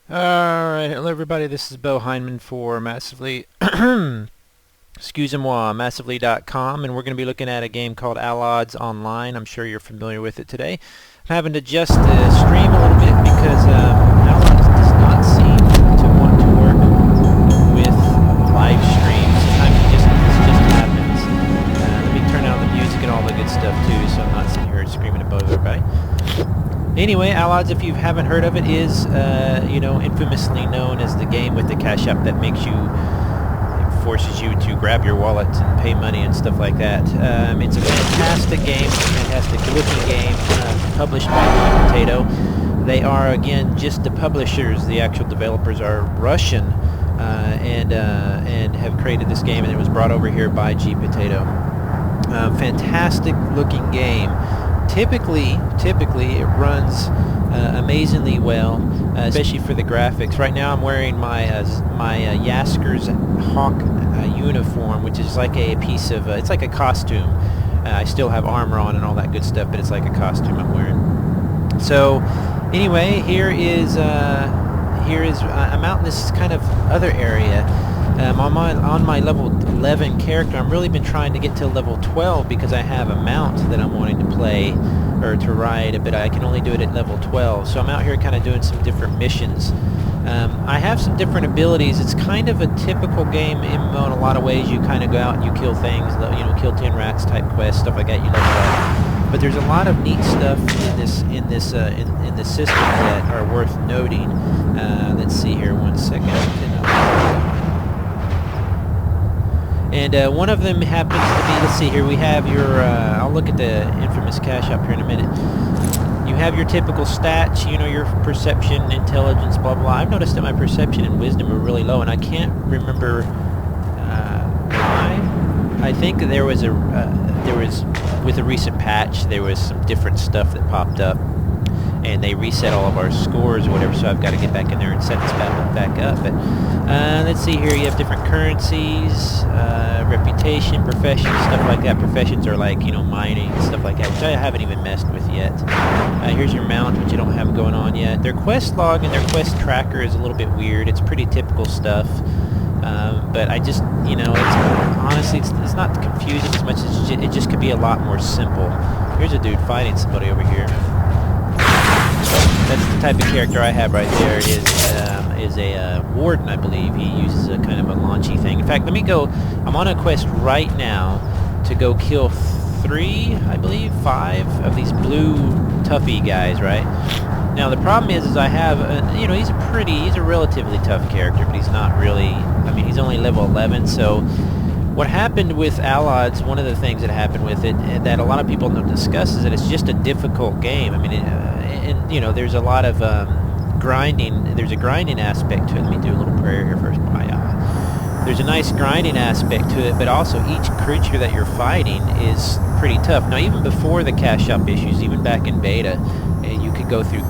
Alright, hello everybody, this is beau-hindman for Massively, excusez-moi, massively.com, and we're going to be looking at a game called Allods Online. I'm sure you're familiar with it today. I'm having to adjust the stream a little bit because Allods does not seem to want to work with live streams. Sometimes this just happens. Let me turn down the music and all the good stuff too, so I'm not sitting here screaming above everybody. Anyway, Allods, if you haven't heard of it, is infamously known as the game with the cash app that forces you to grab your wallet and pay money and stuff like that. It's a fantastic game, fantastic looking game, published by Potato. They are, again, just the publishers. The actual developers are Russian, and have created this game, and it was brought over here by Potato. Fantastic looking game. Typically it runs amazingly well, especially for the graphics. Right now I'm wearing my Yasker's Hawk uniform, which is like a piece of it's like a costume. I still have armor on and all that good stuff, but it's like a costume I'm wearing. So anyway, I'm out in this kind of other area. On my level 11 character, I've really been trying to get to level 12 because I have a mount that I'm wanting to play or to ride, but I can only do it at level 12. So I'm out here kind of doing some different missions. I have some different abilities. It's kind of a typical game MMO in a lot of ways. You kind of go out and you kill things, kill 10 rats type quests, stuff like that. You level up. But there's a lot of neat stuff in this system that are worth noting. Let's see here, one second. And one of them happens to be, let's see here, we have your, I'll look at the infamous cash up here in a minute. You have your typical stats, your perception, intelligence, blah, blah. I've noticed that my perception and wisdom are really low, and I can't remember why. I think there was with a recent patch, there was some different stuff that popped up, and they reset all of our scores or whatever, so I've got to get back in there and set this back up. But let's see here, you have different currencies, reputation, professions, stuff like that. Professions are like, mining and stuff like that, which I haven't even messed with yet. Here's your mount, which you don't have going on yet. Their quest log and their quest tracker is a little bit weird. It's pretty typical stuff. But I just, honestly, it's not confusing as much as it just could be a lot more simple. Here's a dude fighting somebody over here. That's the type of character I have right there. Is a warden, I believe. He uses a kind of a launchy thing. In fact, let me go. I'm on a quest right now to go kill 5 of these blue toughy guys. Right now, the problem is I have, he's a relatively tough character, but he's not really. I mean, he's only level 11. So, what happened with Allods? One of the things that happened with it that a lot of people don't discuss is that it's just a difficult game. I mean, there's a lot of grinding. There's a grinding aspect to it. Let me do a little prayer here first. There's a nice grinding aspect to it, but also each creature that you're fighting is pretty tough. Now, even before the cash up issues, even back in beta, you could go through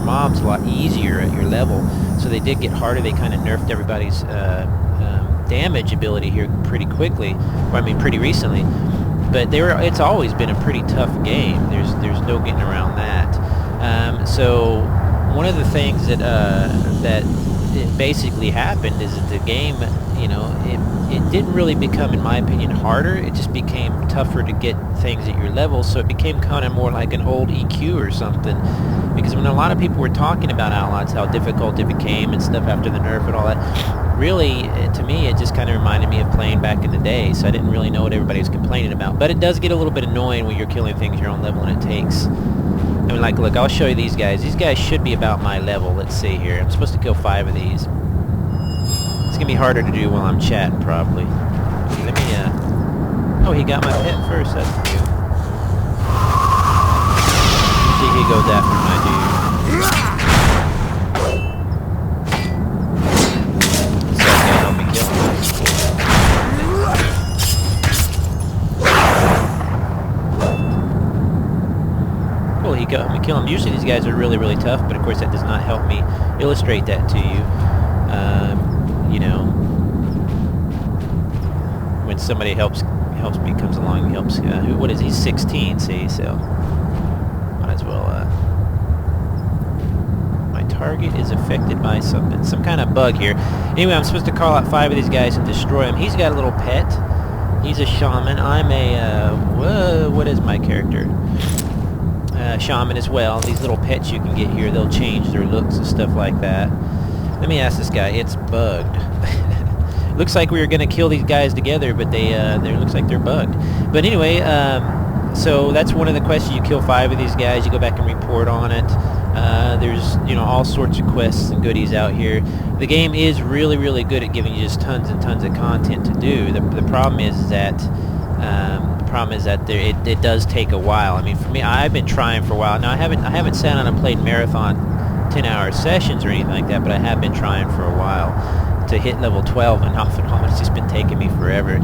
mobs a lot easier at your level. So they did get harder. They kind of nerfed everybody's damage ability here pretty quickly. Pretty recently. But it's always been a pretty tough game. There's no getting around that. So one of the things that it basically happened is that the game, it didn't really become, in my opinion, harder. It just became tougher to get things at your level. So it became kind of more like an old EQ or something. Because when a lot of people were talking about Allods, how difficult it became and stuff after the nerf and all that, really, to me, it just kind of reminded me of playing back in the day, so I didn't really know what everybody was complaining about. But it does get a little bit annoying when you're killing things your own level, and it takes... look, I'll show you these guys. These guys should be about my level. Let's see here. I'm supposed to kill 5 of these. It's going to be harder to do while I'm chatting, probably. Let me, Oh, he got my pet first. That's cute. See, he goes after my dude. He got me kill him. Usually these guys are really, really tough, but of course that does not help me illustrate that to you. When somebody helps me, comes along, helps. What is he? 16. See, so might as well. My target is affected by some kind of bug here. Anyway, I'm supposed to call out 5 of these guys and destroy them. He's got a little pet. He's a shaman. I'm a, what is my character? Shaman as well. These little pets you can get here, they'll change their looks and stuff like that. Let me ask this guy. It's bugged. Looks like we were going to kill these guys together, but they looks like they're bugged. But anyway, so that's one of the quests. You kill 5 of these guys, you go back and report on it. There's, you know, all sorts of quests and goodies out here. The game is really, really good at giving you just tons and tons of content to do. The problem is that it does take a while. I mean, for me, I've been trying for a while now. I haven't sat down and played marathon 10-hour sessions or anything like that, but I have been trying for a while to hit level 12, and off and on it's just been taking me forever.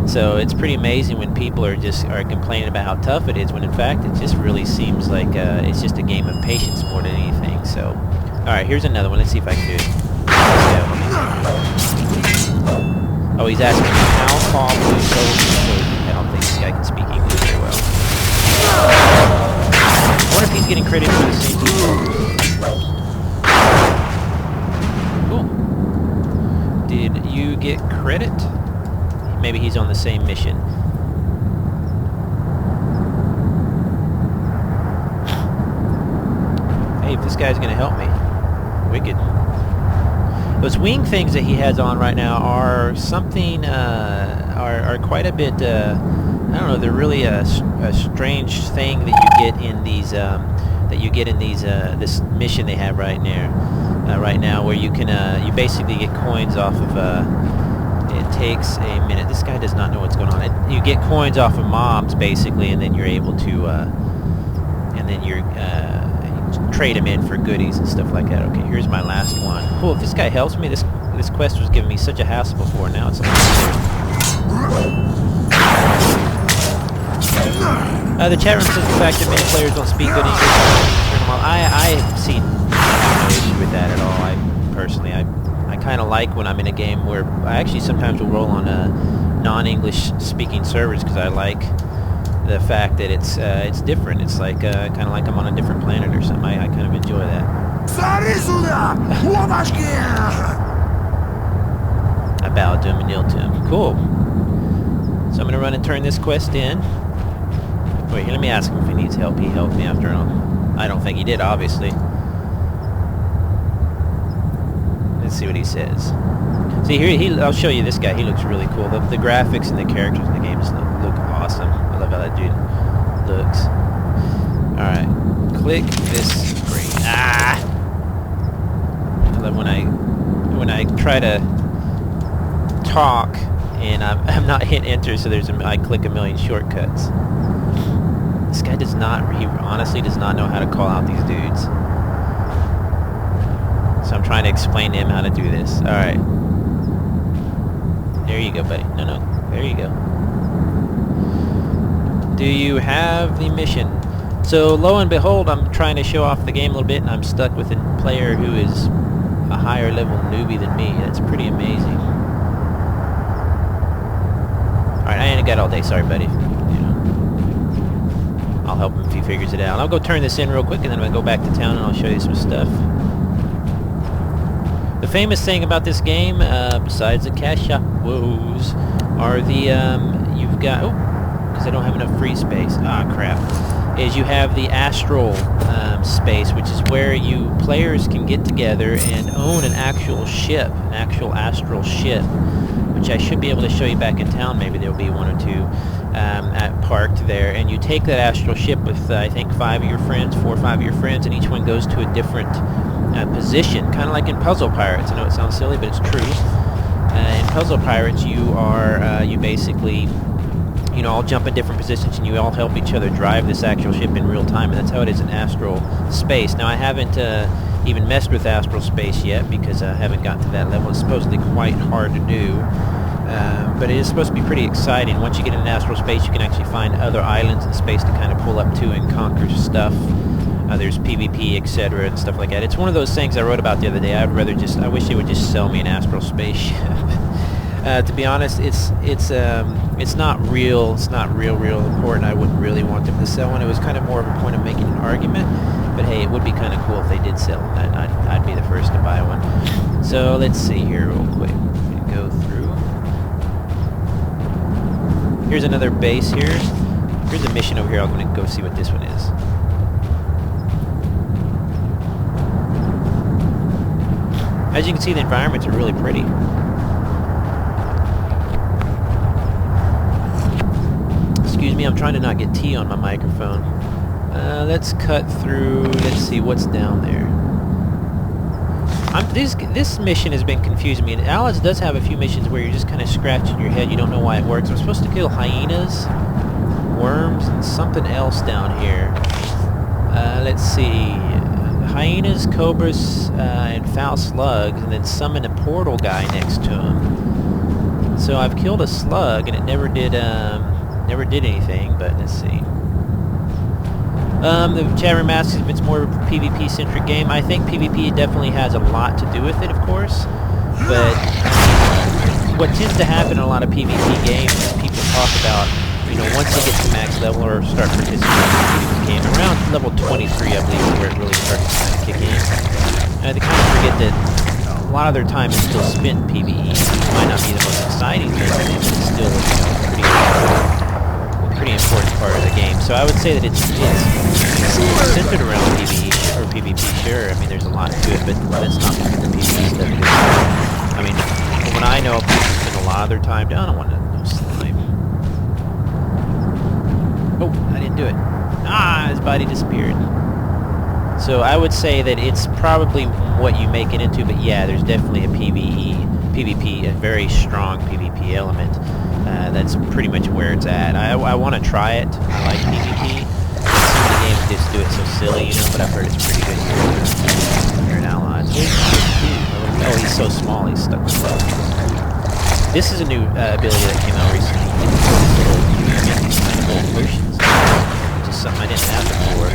So it's pretty amazing when people are complaining about how tough it is, when in fact it just really seems like it's just a game of patience more than anything. So, alright, here's another one. Let's see if I can do it. Oh, he's asking me how far will you go? I don't think this guy can speak English very well. I wonder if he's getting credit for the same people. Did you get credit? Maybe he's on the same mission. Hey, if this guy's gonna help me. Wicked. Those wing things that he has on right now are something, are quite a bit, I don't know, they're really a strange thing that you get in these, this mission they have right now, where you can, you basically get coins off of, it takes a minute. This guy does not know what's going on. You get coins off of mobs, basically, and then you're able to, trade them in for goodies and stuff like that. Okay, here's my last one. Cool, if this guy helps me, this quest was giving me such a hassle before, now it's like the chat room says the fact that many players don't speak good English. I have seen no issue with that at all. I kind of like when I'm in a game where I actually sometimes will roll on non-English speaking servers, because I like the fact that it's different. It's like kind of like I'm on a different planet or something. I kind of enjoy that. I bowed to him and knelt to him. Cool. So I'm gonna run and turn this quest in. Wait, let me ask him if he needs help. He helped me after all. I don't think he did, obviously. Let's see what he says. See here, I'll show you this guy. He looks really cool. The graphics and the characters in the game just look awesome. I love how that dude looks. Alright, click this screen. Ah! I love when I try to talk and I'm not hitting enter, so I click a million shortcuts. This guy he honestly does not know how to call out these dudes. So I'm trying to explain to him how to do this. Alright. There you go, buddy. No. There you go. Do you have the mission? So, lo and behold, I'm trying to show off the game a little bit, and I'm stuck with a player who is a higher level newbie than me. That's pretty amazing. Alright, I ain't got all day. Sorry, buddy. I'll help him if he figures it out. I'll go turn this in real quick, and then I'm going to go back to town, and I'll show you some stuff. The famous thing about this game, besides the cash shop woes, are the, you've got, because I don't have enough free space, crap, is you have the astral space, which is where you players can get together and own an actual ship, an actual astral ship, which I should be able to show you back in town. Maybe there'll be one or two parked there, and you take that astral ship with, I think, 4 or 5 of your friends, and each one goes to a different position, kind of like in Puzzle Pirates. I know it sounds silly, but it's true. In Puzzle Pirates, you basically, all jump in different positions, and you all help each other drive this actual ship in real time, and that's how it is in astral space. Now, I haven't even messed with astral space yet, because I haven't gotten to that level. It's supposedly quite hard to do, but it is supposed to be pretty exciting. Once you get in astral space, you can actually find other islands in space to kind of pull up to and conquer stuff. There's PvP, etc., and stuff like that. It's one of those things I wrote about the other day. I wish they would just sell me an astral spaceship. To be honest, it's not real. It's not real important. I wouldn't really want them to sell one. It was kind of more of a point of making an argument. But hey, it would be kind of cool if they did sell. I'd be So let's see here real quick. Go through. Here's another base here. Here's a mission over here. I'm going to go see what this one is. As you can see, the environments are really pretty. Excuse me, I'm trying to not get tea on my microphone. Let's cut through. Let's see what's down there. This mission has been confusing me. And Allods does have a few missions where you're just kind of scratching your head. You don't know why it works. I'm supposed to kill hyenas, worms, and something else down here. Let's see. Hyenas, cobras, and foul slugs, and then summon a portal guy next to him. So I've killed a slug, and it never did anything. But let's see. The chat room asks if it's more of a PvP-centric game. I think PvP definitely has a lot to do with it, of course. But what tends to happen in a lot of PvP games is people talk about, once they get to max level or start participating in a PvP game, around level 23, I believe, is where it really starts to kind of kick in. They kind of forget that a lot of their time is still spent in PvE. It might not be the most exciting thing, but it's still pretty important part of the game. So I would say that it's centered around PvE or PvP, sure. I mean, there's a lot to it, but that's not the PvP stuff. I mean, from what I know, people spend a lot of their time down. I don't want no slime. Oh, I didn't do it. Ah, his body disappeared. So I would say that it's probably what you make it into, but yeah, there's definitely a PvP, a very strong PvP element. That's pretty much where it's at. I want to try it. I like PvP. Some of the games just do it so silly, but I've heard it's pretty good here in Allods. Oh, he's so small, he's stuck with bugs. This is a new ability that came out recently. These little potions. Which is something I didn't have before.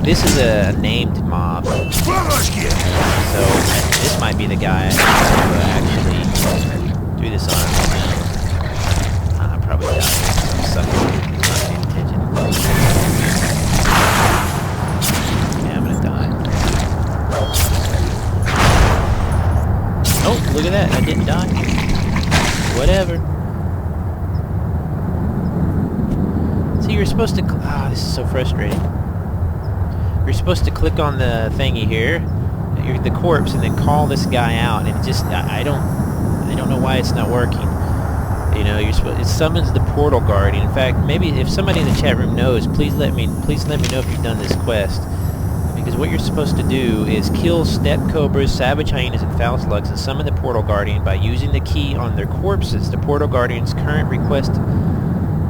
This is a named mob, so this might be the guy I actually do this on. I'll probably die. I'm sucking. He's not paying attention. Yeah, I'm gonna die. Oh, look at that! I didn't die. Whatever. See, you're supposed to. Ah, this is so frustrating. You're supposed to click on the thingy here, the corpse, and then call this guy out, and it just, I don't know why it's not working. It summons the portal guardian. In fact, maybe if somebody in the chat room knows, please let me know if you've done this quest. Because what you're supposed to do is kill steppe cobras, savage hyenas, and foul slugs, and summon the portal guardian by using the key on their corpses. The portal guardian's current request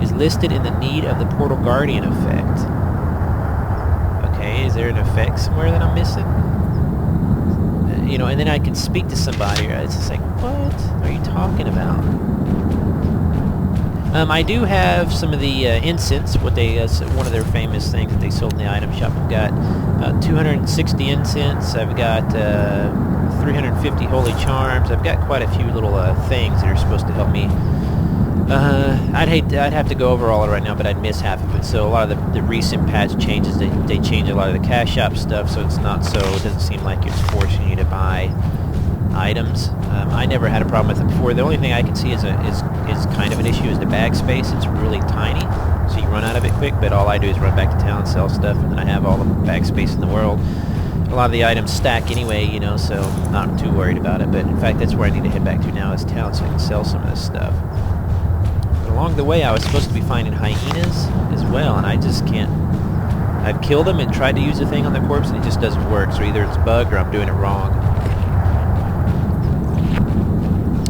is listed in the need of the portal guardian effect. Is there an effect somewhere that I'm missing? And then I can speak to somebody. It's just like, what are you talking about? I do have some of the incense, one of their famous things that they sold in the item shop. I've got 260 incense. I've got 350 holy charms. I've got quite a few little things that are supposed to help me. I'd have to go over all of it right now, but I'd miss half of it. So a lot of the recent patch changes, they change a lot of the cash shop stuff, so it doesn't seem like it's forcing you to buy items. I never had a problem with it before. The only thing I can see is kind of an issue is the bag space. It's really tiny, so you run out of it quick, but all I do is run back to town, sell stuff, and then I have all the bag space in the world. A lot of the items stack anyway, so I'm not too worried about it. But in fact, that's where I need to head back to now is town, so I can sell some of this stuff. Along the way, I was supposed to be finding hyenas as well, and I just can't. I've killed them and tried to use the thing on the corpse, and it just doesn't work. So either it's bugged or I'm doing it wrong.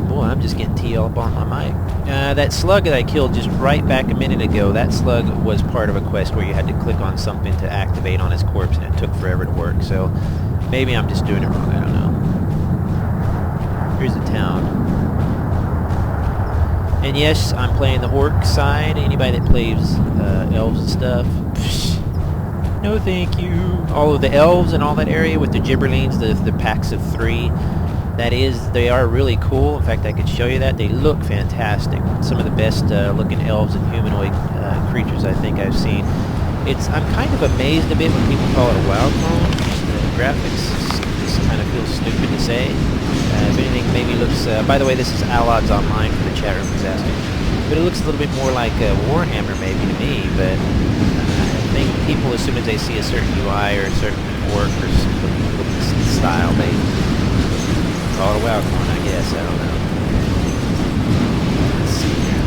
Boy, I'm just getting tea all up on my mic. That slug that I killed just right back a minute ago, that slug was part of a quest where you had to click on something to activate on his corpse, and it took forever to work. So maybe I'm just doing it wrong. I don't know. Here's the town. And yes, I'm playing the orc side. Anybody that plays elves and stuff, No, thank you. All of the elves and all that area with the gibberlines, the packs of 3. They are really cool. In fact, I could show you that. They look fantastic. Some of the best looking elves and humanoid creatures I think I've seen. I'm kind of amazed a bit when people call it a WoW clone. The graphics just kind of feels stupid to say. If anything, maybe looks... by the way, this is Allods Online for the chat room who's asking. But it looks a little bit more like Warhammer maybe to me, but I think people, as soon as they see a certain UI or a certain orc or looking style, they call it a WoW clone, I guess. I don't know. Let's see here.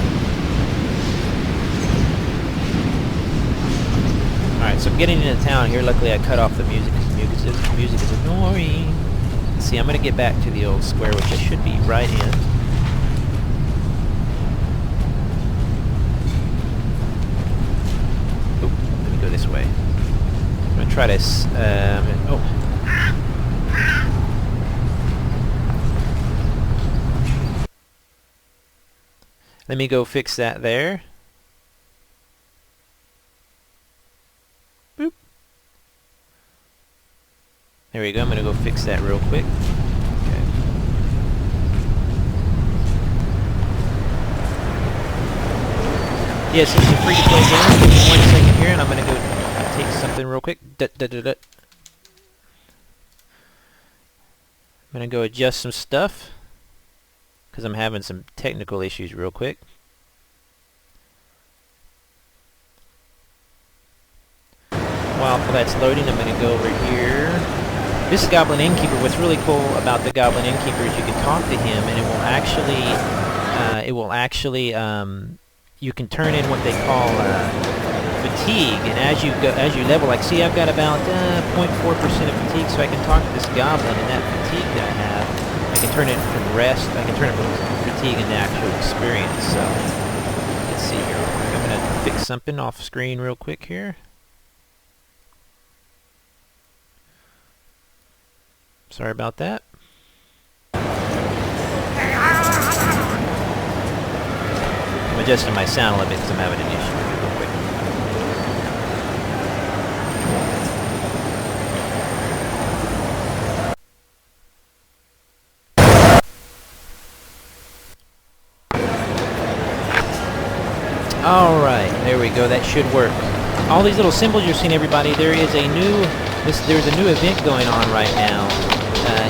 Alright, so I'm getting into town here. Luckily I cut off the music because the music is annoying. Let's see, I'm going to get back to the old square, which I should be right in. Oop, let me go this way. I'm going to try to... oh. Let me go fix that there. Boop. There we go. I'm going to go fix that real quick. Okay. Yes, this is a free-to-play game. Give me 1 second here, and I'm going to go take something real quick. I'm going to go adjust some stuff, because I'm having some technical issues real quick. While that's loading, I'm going to go over here. This is Goblin Innkeeper. What's really cool about the Goblin Innkeeper is you can talk to him, and you can turn in what they call fatigue. And as you level, like, see, I've got about 0.4% of fatigue, so I can talk to this Goblin, and that fatigue that I have, I can turn it from rest, I can turn it from fatigue into actual experience. So, let's see here real quick. I'm going to fix something off screen real quick here. Sorry about that. I'm adjusting my sound a little bit because I'm having an issue with it real quick. Alright, there we go, that should work. All these little symbols you're seeing, everybody, there's a new event going on right now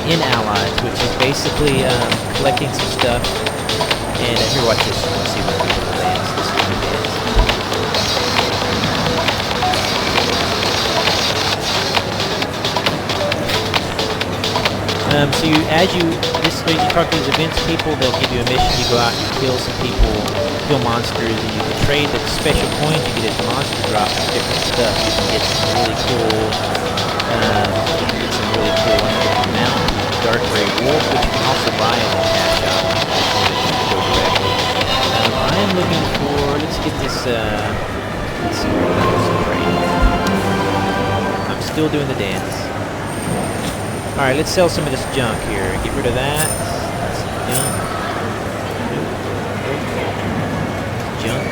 in Allies, which is basically collecting some stuff. And here, watch this. Let's see what we can dance. This is the dance. So as you talk to these events people, they'll give you a mission. You go out and you kill some people, kill monsters, and you can trade the special coins you get as monster drops and different stuff. You can get some really cool, mount, dark gray wolf, which you can also buy in the cash shop. I am looking for. Let's get this. Let's see what else to trade. I'm still doing the dance. Alright, let's sell some of this junk here. Get rid of that. That's junk. Junk.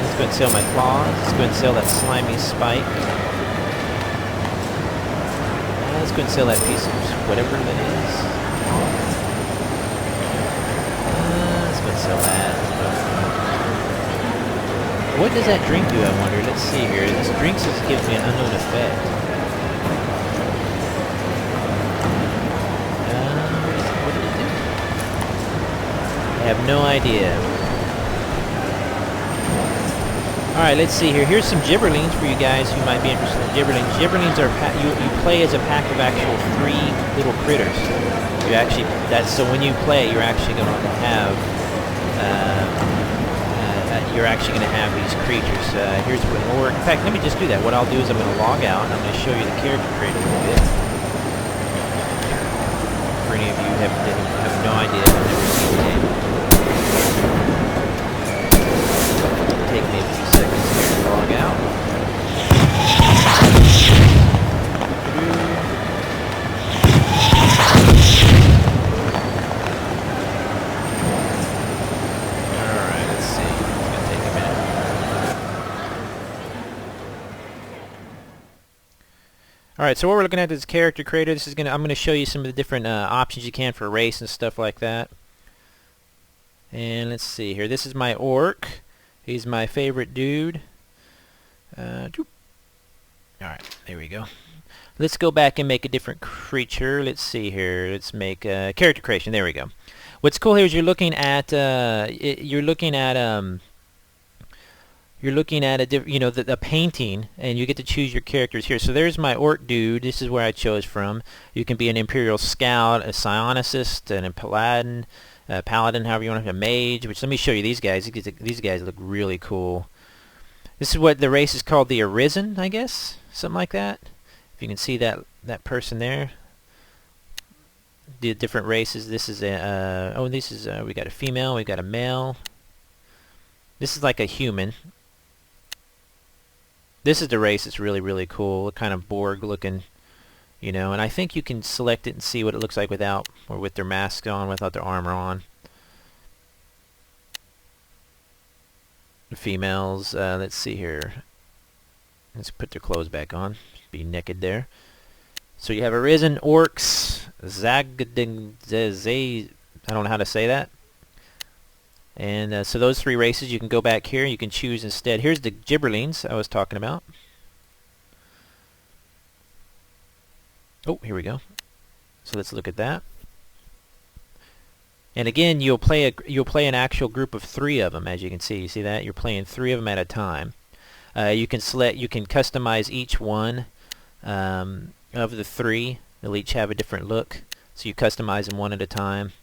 Let's go and sell my claws. Let's go and sell that slimy spike. Let's go and sell that piece of whatever that is. Let's go and sell that. What does that drink do, I wonder? Let's see here. This drink gives me an unknown effect. What did it do? I have no idea. Alright, let's see here. Here's some gibberlines for you guys who might be interested in gibberlines. Gibberlines are you play as a pack of actual 3 little critters. So when you play, you're actually going to have these creatures. Here's what it'll work. In fact, let me just do that. What I'll do is I'm going to log out and I'm going to show you the character creator a little bit. For any of you who have no idea, have never seen the game. Take me a few seconds here to log out. Alright, let's see. It's going to take a minute. Alright, so what we're looking at is character creator. I'm gonna show you some of the different options you can for race and stuff like that. And let's see here. This is my orc. He's my favorite dude. Alright, there we go. Let's go back and make a different creature. Let's see here. Let's make character creation. There we go. What's cool here is you're looking at a painting, and you get to choose your characters here. So there's my orc dude. This is where I chose from. You can be an imperial scout, a psionicist, and a paladin, however you want to, a mage. Which, let me show you these guys. These guys look really cool. This is what the race is called, the Arisen, I guess, something like that. If you can see that person there. The different races. This is a we got a female, we got a male. This is like a human. This is the race. It's really, really cool. Kind of Borg looking, you know. And I think you can select it and see what it looks like without, or with their mask on, without their armor on. The females. Let's see here. Let's put their clothes back on. Be naked there. So you have Arisen, orcs, Zagding, I don't know how to say that. And so those three races, you can go back here. You can choose instead. Here's the gibberlings I was talking about. Oh, here we go. So let's look at that. And again, you'll play an actual group of 3 of them, as you can see. You see that? You're playing 3 of them at a time. You can customize each one of the 3. They'll each have a different look. So you customize them one at a time.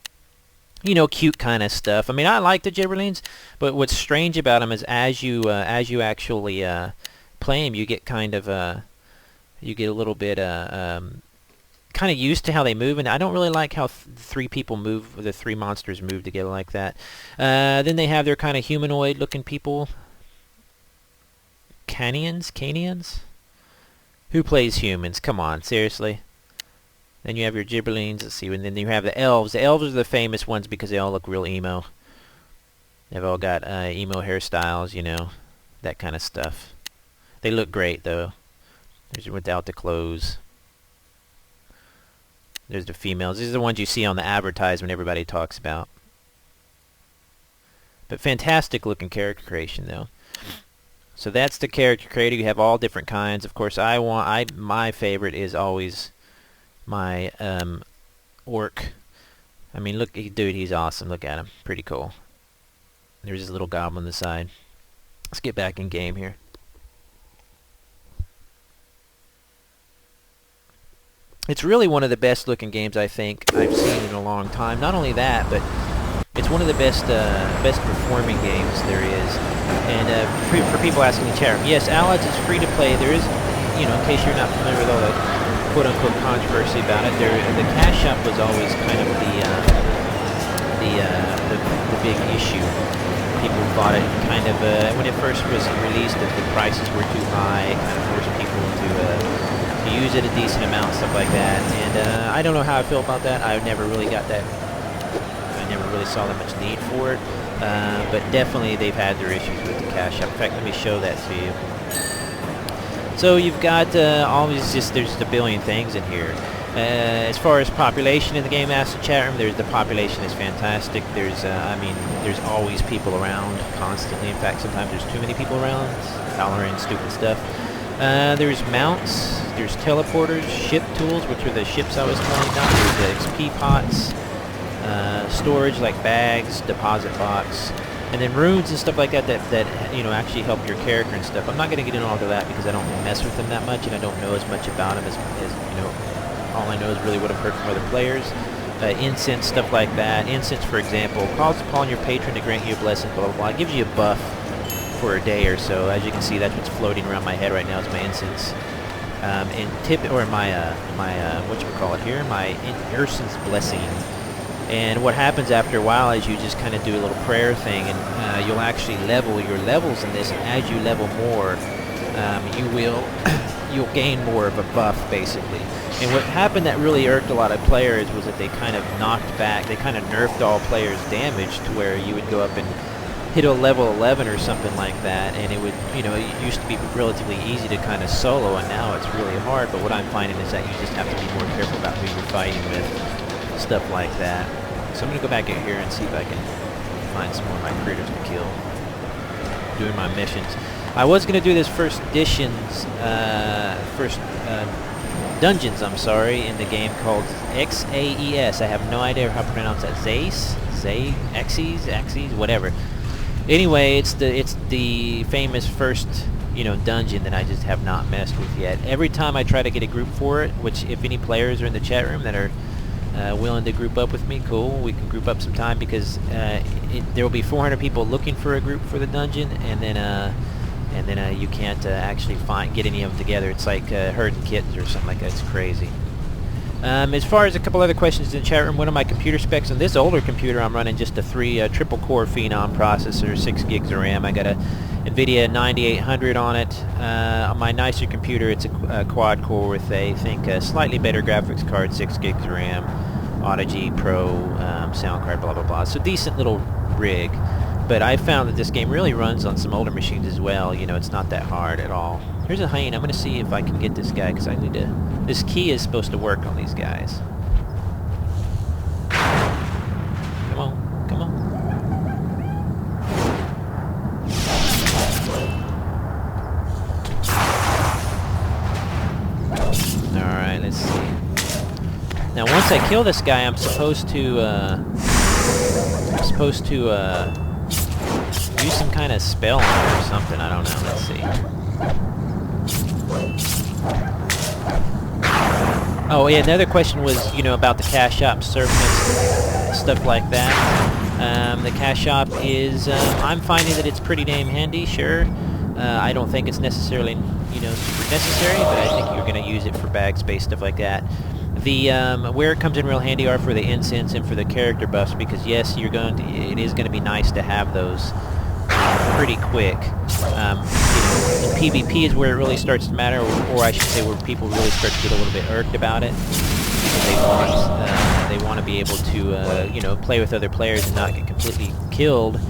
You know, cute kind of stuff. I mean, I like the gibberlings, but what's strange about them is as you actually play them, you get kind of you get a little bit kind of used to how they move, and I don't really like how 3 people move. The 3 monsters move together like that. Then they have their kind of humanoid-looking people. Canians? Who plays humans? Come on, seriously. Then you have your gibberlings, let's see, and then you have the elves. The elves are the famous ones because they all look real emo. They've all got emo hairstyles, you know, that kind of stuff. They look great, though. There's without the clothes. There's the females. These are the ones you see on the advertisement everybody talks about. But fantastic looking character creation, though. So that's the character creator. You have all different kinds. Of course, my favorite is always my orc. I mean, look, dude, he's awesome. Look at him. Pretty cool. There's his little goblin on the side. Let's get back in game here. It's really one of the best looking games I think I've seen in a long time. Not only that, but it's one of the best performing games there is. And for people asking in the chat room, yes, Allods is free to play. There is, you know, in case you're not familiar with all the quote-unquote controversy about it, the cash shop was always kind of the big issue. People thought it kind of, when it first was released, that the prices were too high. It kind of forced people to use it a decent amount, stuff like that. And I don't know how I feel about that. I never really got that. I never really saw that much need for it. But definitely they've had their issues with the cash shop. In fact, let me show that to you. So you've got there's a billion things in here. As far as population in the Game Master chat room, the population is fantastic. There's always people around constantly. In fact, sometimes there's too many people around, hollering stupid stuff. There's mounts, there's teleporters, ship tools, which are the ships I was telling about. There's the XP pots, storage like bags, deposit box, and then runes and stuff like that you know, actually help your character and stuff. I'm not going to get into all of that because I don't mess with them that much, and I don't know as much about them as you know. All I know is really what I've heard from other players. Incense, stuff like that. Incense, for example, calls upon your patron to grant you a blessing, blah, blah, blah. It gives you a buff for a day or so. As you can see, that's what's floating around my head right now is my incense. Whatchamacallit here, my Urson's blessing. And what happens after a while is you just kind of do a little prayer thing, and you'll actually level your levels in this, and as you level more, you'll gain more of a buff, basically. And what happened that really irked a lot of players was that they kind of knocked back, they kind of nerfed all players' damage to where you would go up and hit a level 11 or something like that, and it would, you know, it used to be relatively easy to kind of solo, and now it's really hard. But what I'm finding is that you just have to be more careful about who you're fighting with, stuff like that. So I'm gonna go back in here and see if I can find some more of my critters to kill. Doing my missions. I was gonna do this first dungeons, I'm sorry, in the game called Xaes. I have no idea how to pronounce that. Axes, whatever. Anyway, it's the famous first, you know, dungeon that I just have not messed with yet. Every time I try to get a group for it, which if any players are in the chat room that are willing to group up with me, cool, we can group up sometime, because there will be 400 people looking for a group for the dungeon, and then you can't actually get any of them together. It's like herding kittens or something like that. It's crazy. As far as a couple other questions in the chat room, one of my computer specs on this older computer, I'm running just a 3 triple core Phenom processor, 6 gigs of RAM. I got a NVIDIA 9800 on it. On my nicer computer, it's a quad core with I think a slightly better graphics card, 6 gigs of RAM, Auto-G Pro sound card, blah blah blah. So decent little rig. But I found that this game really runs on some older machines as well. You know, it's not that hard at all. Here's a hyena. I'm going to see if I can get this guy, because I need to... This key is supposed to work on these guys. Come on, come on. Alright, let's see. Now, once I kill this guy, I'm supposed to use some kind of spell on it or something. I don't know. Let's see. Oh, yeah, another question was, you know, about the cash shop service, stuff like that. The cash shop is, I'm finding that it's pretty damn handy, sure. I don't think it's necessarily, you know, super necessary, but I think you're going to use it for bag space, stuff like that. The where it comes in real handy are for the incense and for the character buffs, because yes, it is going to be nice to have those pretty quick. You know, in PvP is where it really starts to matter, or I should say where people really start to get a little bit irked about it, because they want to be able to you know, play with other players and not get completely killed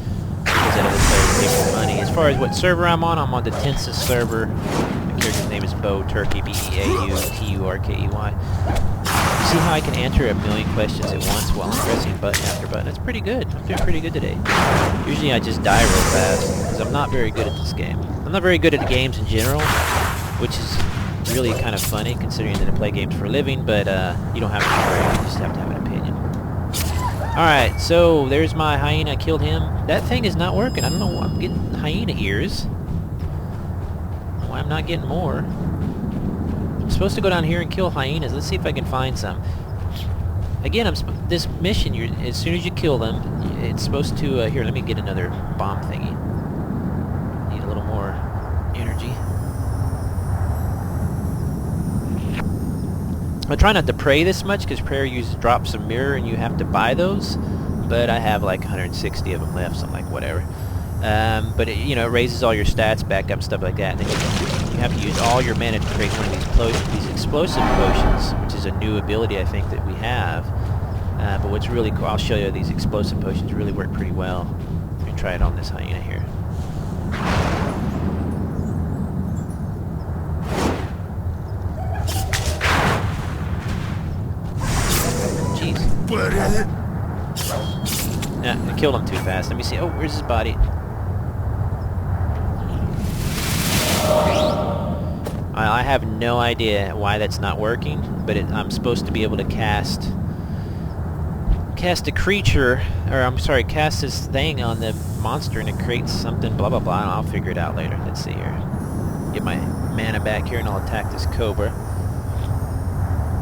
because that other players pay more money. As far as what server I'm on the Tensis server. My character's name is Beau-Turkey, B-E-A-U-T-U-R-K-E-Y. You see how I can answer a million questions at once while I'm pressing button after button? That's pretty good. I'm doing pretty good today. Usually I just die real fast, because I'm not very good at this game. I'm not very good at games in general, which is really kind of funny considering that I play games for a living, but you don't have to be great, you just have to have an opinion. Alright, so there's my hyena. I killed him. That thing is not working. I don't know why I'm getting hyena ears. Why I'm not getting more. I'm supposed to go down here and kill hyenas. Let's see if I can find some. Again, this mission, as soon as you kill them, it's supposed to... here, let me get another bomb thingy. Need a little more energy. I try not to pray this much, because prayer uses drops of mirror, and you have to buy those. But I have like 160 of them left, so I'm like, whatever. But it, you know, it raises all your stats back up, stuff like that. And then you have to use all your mana to create one of these explosive potions, which is a new ability I think that we have. But what's really cool, I'll show you, these explosive potions really work pretty well. Let me try it on this hyena here. Jeez. Nah, I killed him too fast. Let me see. Oh, where's his body? I have no idea why that's not working, but I'm supposed to be able to cast a creature, or I'm sorry, cast this thing on the monster and it creates something, blah blah blah. I'll figure it out later. Let's see here. Get my mana back here and I'll attack this cobra.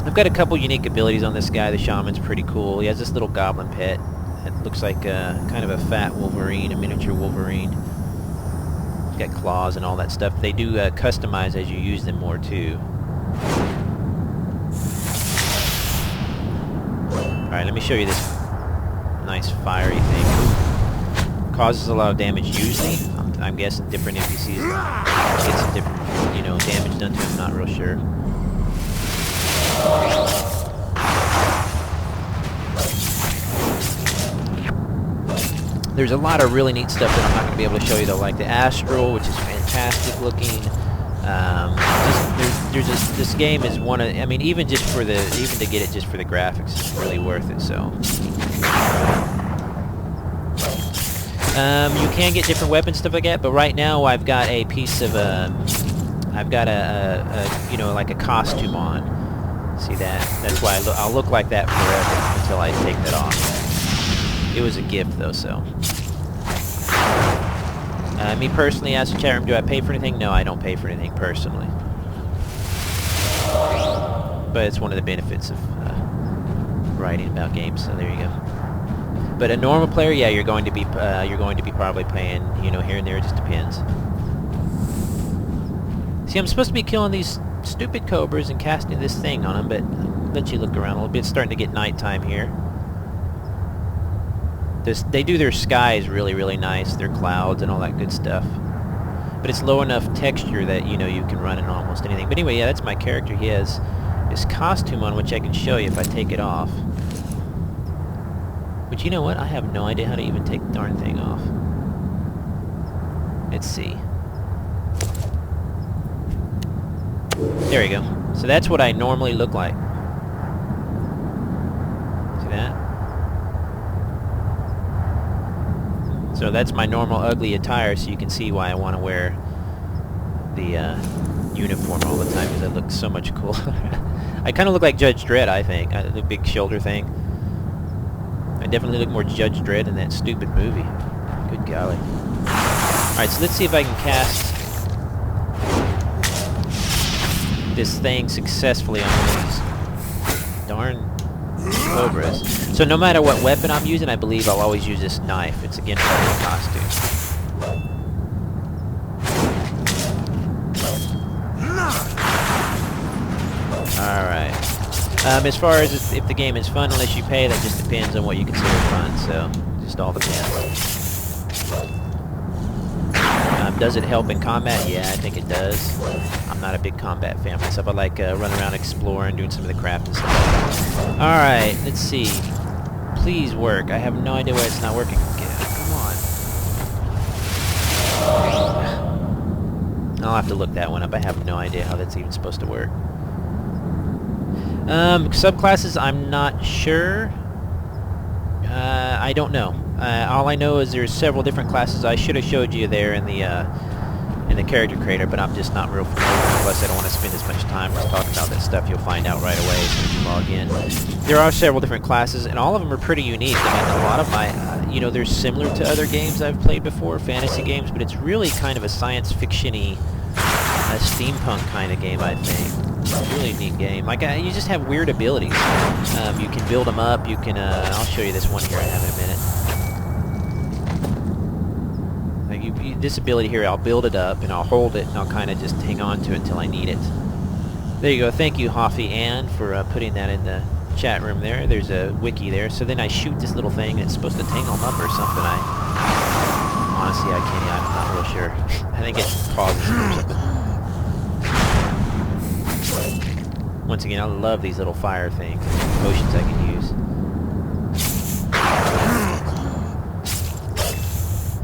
I've got a couple unique abilities on this guy. The shaman's pretty cool. He has this little goblin pet. It looks like kind of a fat Wolverine, a miniature Wolverine. He's got claws and all that stuff. They do customize as you use them more too. Alright, let me show you this nice fiery thing. Ooh. Causes a lot of damage usually. I'm guessing different NPCs get some different, you know, damage done to them. I'm not real sure. There's a lot of really neat stuff that I'm not going to be able to show you though, like the Astral, which is fantastic looking. This game is one of, I mean, even to get it just for the graphics, it's really worth it. So, you can get different weapons, stuff like that. But right now, I've got a piece of I've got a you know, like a costume on. See that? That's why I'll look like that forever until I take that off. It was a gift though, so. Me personally, as a chat room, do I pay for anything? No, I don't pay for anything personally. But it's one of the benefits of writing about games. So there you go. But a normal player, yeah, you're going to be probably paying, you know, here and there. It just depends. See, I'm supposed to be killing these stupid cobras and casting this thing on them, but I'll let you look around a little bit. It's starting to get nighttime here. They do their skies really, really nice, their clouds and all that good stuff. But it's low enough texture that, you know, you can run in almost anything. But anyway, yeah, that's my character. He has this costume on, which I can show you if I take it off. But you know what? I have no idea how to even take the darn thing off. Let's see. There we go. So that's what I normally look like. See that? So that's my normal ugly attire, so you can see why I want to wear the uniform all the time, because it looks so much cooler. I kind of look like Judge Dredd, I think. The big shoulder thing. I definitely look more Judge Dredd in that stupid movie. Good golly. Alright, so let's see if I can cast this thing successfully on one of these darn cobras. So no matter what weapon I'm using, I believe I'll always use this knife. It's again part of the costume. Alright. As far as if the game is fun unless you pay, that just depends on what you consider fun, so just all depends. Does it help in combat? Yeah, I think it does. I'm not a big combat fan myself. I like running around exploring, doing some of the craft and stuff. Alright, let's see. Please work. I have no idea why it's not working. Come on. I'll have to look that one up. I have no idea how that's even supposed to work. Subclasses, I'm not sure. I don't know. All I know is there's several different classes. I should have showed you there in the character creator, but I'm just not real familiar. Plus, I don't want to spend as much time just talking about that stuff. You'll find out right away as soon as you log in. There are several different classes, and all of them are pretty unique. I mean, a lot of my, you know, they're similar to other games I've played before, fantasy games, but it's really kind of a science fiction-y, steampunk kind of game, I think. It's a really neat game. Like, you just have weird abilities. You can build them up. You can, I'll show you this one here I have in a minute. Like this ability here, I'll build it up, and I'll hold it, and I'll kind of just hang on to it until I need it. There you go. Thank you, Hoffy Ann, for putting that in the chat room there. There's a wiki there. So then I shoot this little thing, and it's supposed to tangle them up or something. Honestly, I can't. I'm not real sure. I think it pauses or something. Once again, I love these little fire things, potions I can use.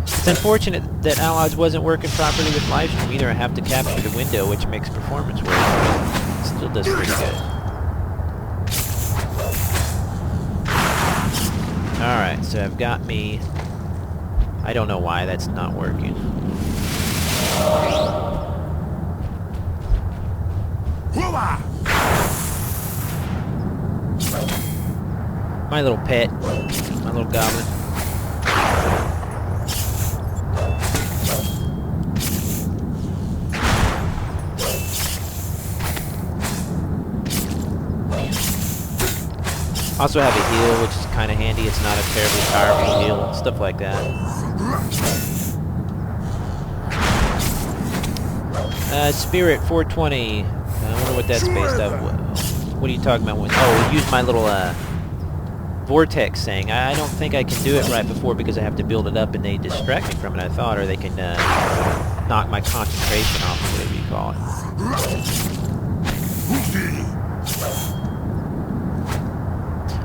It's unfortunate that Allods wasn't working properly with livestream either. I have to capture the window, which makes performance work, but it still does pretty good. Alright, so I've got me... I don't know why that's not working. My little pet, my little goblin. Also have a heal, which is kind of handy. It's not a terribly powerful heal, stuff like that. Spirit 420. I wonder what that's based off. What are you talking about? Oh, use my little vortex thing. I don't think I can do it right before because I have to build it up and they distract me from it, I thought, or they can knock my concentration off, or whatever you call it.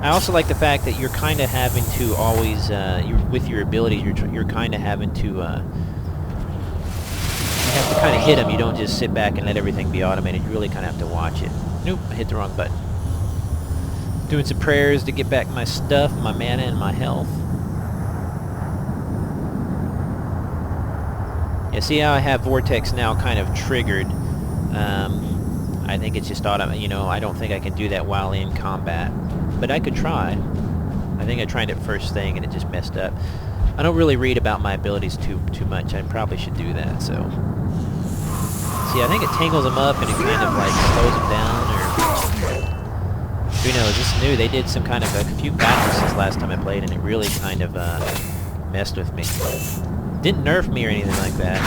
I also like the fact that you're kind of having to always, with your abilities, you're kind of having to, you have to kind of hit them. You don't just sit back and let everything be automated. You really kind of have to watch it. Nope, I hit the wrong button. Doing some prayers to get back my stuff, my mana, and my health. Yeah, see how I have Vortex now kind of triggered. I think it's just automatic. You know, I don't think I can do that while in combat. But I could try. I think I tried it first thing and it just messed up. I don't really read about my abilities too much. I probably should do that, so... See, I think it tangles them up and it kind of, like, slows them down, or... Who knows, this is new. They did some kind of a few patches since last time I played, and it really kind of, messed with me. Didn't nerf me or anything like that.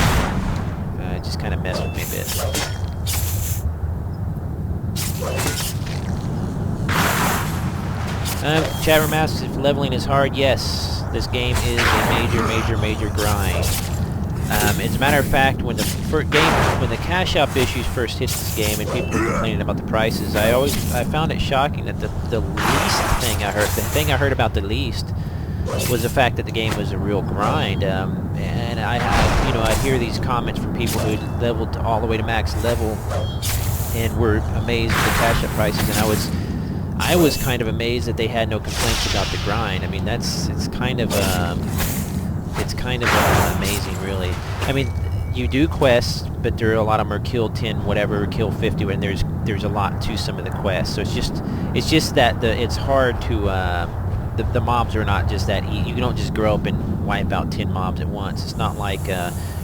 It just kind of messed with me a bit. Chat room asks if leveling is hard. Yes, this game is a major grind. As a matter of fact, when the cash shop issues first hit this game and people were complaining about the prices, I found it shocking that the thing I heard about the least was the fact that the game was a real grind. And I hear these comments from people who leveled all the way to max level and were amazed at the cash shop prices, and I was kind of amazed that they had no complaints about the grind. I mean, it's kind of amazing, really. I mean, you do quests, but there are a lot of them are kill 10, whatever, kill 50, and there's a lot to some of the quests. So it's just that it's hard to the mobs are not just that easy. You don't just grow up and wipe out 10 mobs at once. It's not like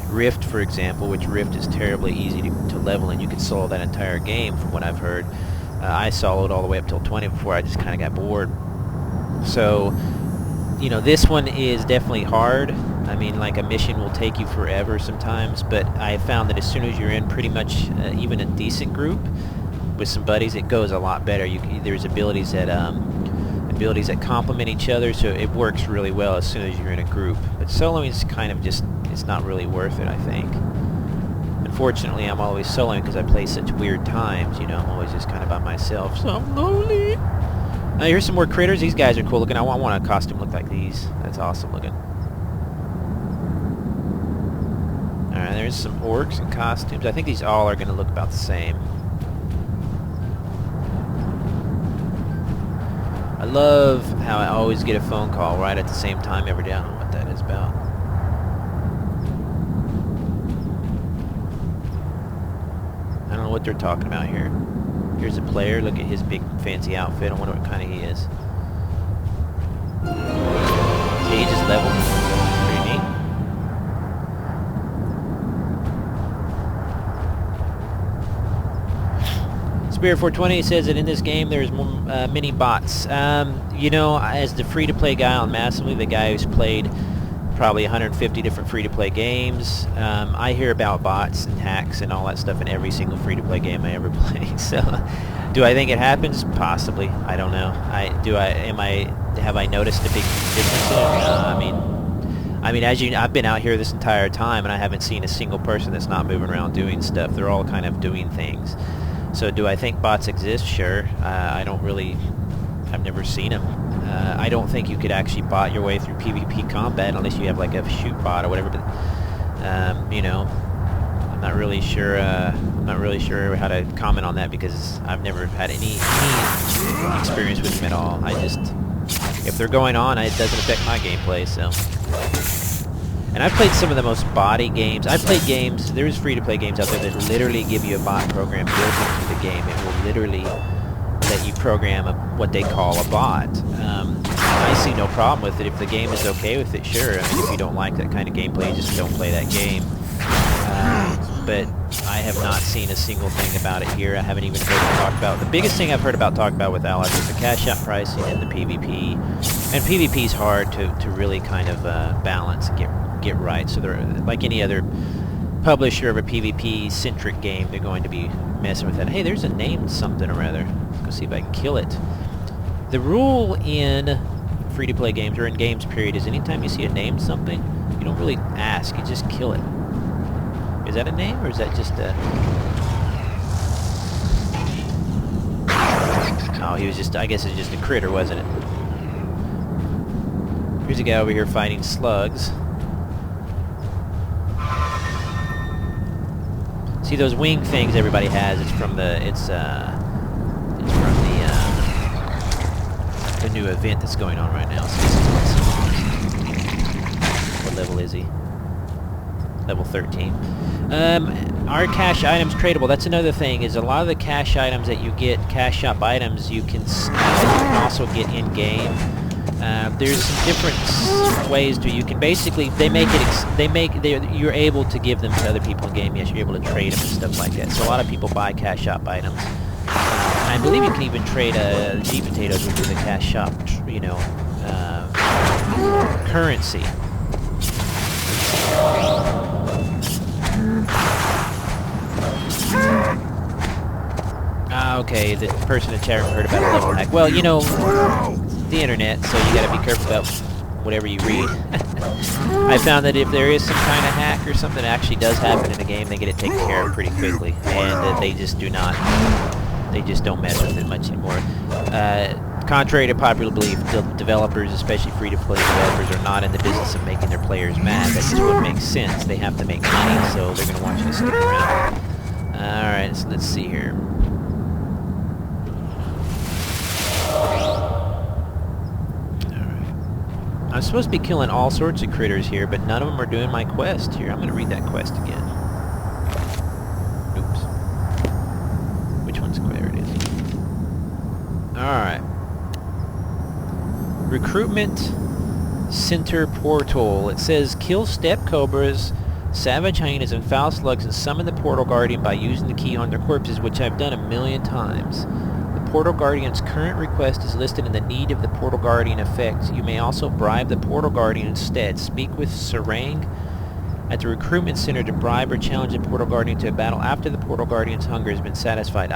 Rift, for example, which Rift is terribly easy to level, and you can solo that entire game, from what I've heard. I soloed all the way up till 20 before I just kind of got bored. So, you know, this one is definitely hard. I mean, like, a mission will take you forever sometimes, but I found that as soon as you're in pretty much even a decent group with some buddies, it goes a lot better. There's abilities that complement each other, so it works really well as soon as you're in a group. But soloing is kind of just, it's not really worth it, I think. Unfortunately, I'm always soloing because I play such weird times, you know. I'm always just kind of by myself, so I'm lonely. Here's some more critters. These guys are cool looking. I want a costume look like these. That's awesome looking. Alright, there's some orcs and costumes. I think these all are going to look about the same. I love how I always get a phone call right at the same time every day. I don't know what that is about. I don't know what they're talking about here. Here's a player. Look at his big fancy outfit. I wonder what kind of he is. See, he just leveled. Pretty neat. Spirit420 says that in this game there's many bots. You know, as the free-to-play guy on Massively, the guy who's played probably 150 different free-to-play games, I hear about bots and hacks and all that stuff in every single free-to-play game I ever play. So, do I think it happens? Possibly. I don't know. Have I noticed a big difference? I mean, I've been out here this entire time and I haven't seen a single person that's not moving around doing stuff. They're all kind of doing things. So do I think bots exist? Sure. I've never seen them. I don't think you could actually bot your way through PvP combat unless you have like a shoot bot or whatever. But you know, I'm not really sure how to comment on that because I've never had any experience with them at all. If they're going on, it doesn't affect my gameplay. So. And I've played some of the most botty games. I've played games, there's free-to-play games out there that literally give you a bot program built into the game. It will literally let you program what they call a bot. I see no problem with it. If the game is okay with it, sure. I mean, if you don't like that kind of gameplay, you just don't play that game. But I have not seen a single thing about it here. I haven't even heard it talked about. The biggest thing I've heard about talked about with Allods is the cash out pricing and the PvP. And PvP is hard to really kind of balance and get right. So they're like any other publisher of a PvP-centric game, they're going to be messing with that. Hey, there's a named something or other. Let's go see if I can kill it. The rule in free-to-play games, or in games period, is anytime you see a named something, you don't really ask, you just kill it. Is that a name, or is that just a... Oh, he was just, I guess it's just a critter, wasn't it? Here's a guy over here fighting slugs. See those wing things everybody has, it's from the, the new event that's going on right now. So what level is he? Level 13. Are cash items tradable? That's another thing, is a lot of the cash items that you get, cash shop items, you can also get in-game. There's some different ways to, you can basically, you're able to give them to other people in game. Yes, you're able to trade them and stuff like that. So a lot of people buy cash shop items. I believe you can even trade G potatoes, which is a cash shop, currency. Okay, the person in chat room heard about a level hack. Well, the internet, so you gotta be careful about whatever you read. I found that if there is some kind of hack or something that actually does happen in the game, they get it taken care of pretty quickly, and they just don't mess with it much anymore. Contrary to popular belief, developers, especially free-to-play developers, are not in the business of making their players mad. That just wouldn't make sense. They have to make money, so they're gonna want you to stick around. Alright, so let's see here. I'm supposed to be killing all sorts of critters here, but none of them are doing my quest here. I'm going to read that quest again. Oops. Which one's there? It is. Alright. Recruitment Center Portal. It says, kill steppe cobras, savage hyenas, and foul slugs, and summon the portal guardian by using the key on their corpses, which I've done 1,000,000 times. The Portal Guardian's current request is listed in the need of the Portal Guardian effect. You may also bribe the Portal Guardian instead. Speak with Sarang at the Recruitment Center to bribe or challenge the Portal Guardian to a battle after the Portal Guardian's hunger has been satisfied.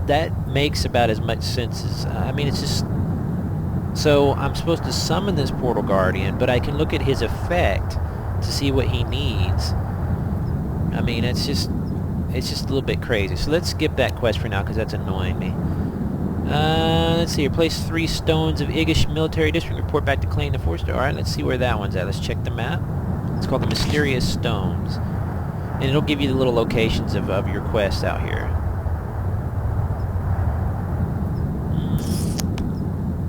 That makes about as much sense as... it's just... So, I'm supposed to summon this Portal Guardian, but I can look at his effect to see what he needs. It's just a little bit crazy. So let's skip that quest for now, because that's annoying me. Let's see here. Place 3 stones of Igish Military District. Report back to claim the 4-star. Alright, let's see where that one's at. Let's check the map. It's called the Mysterious Stones. And it'll give you the little locations of your quests out here.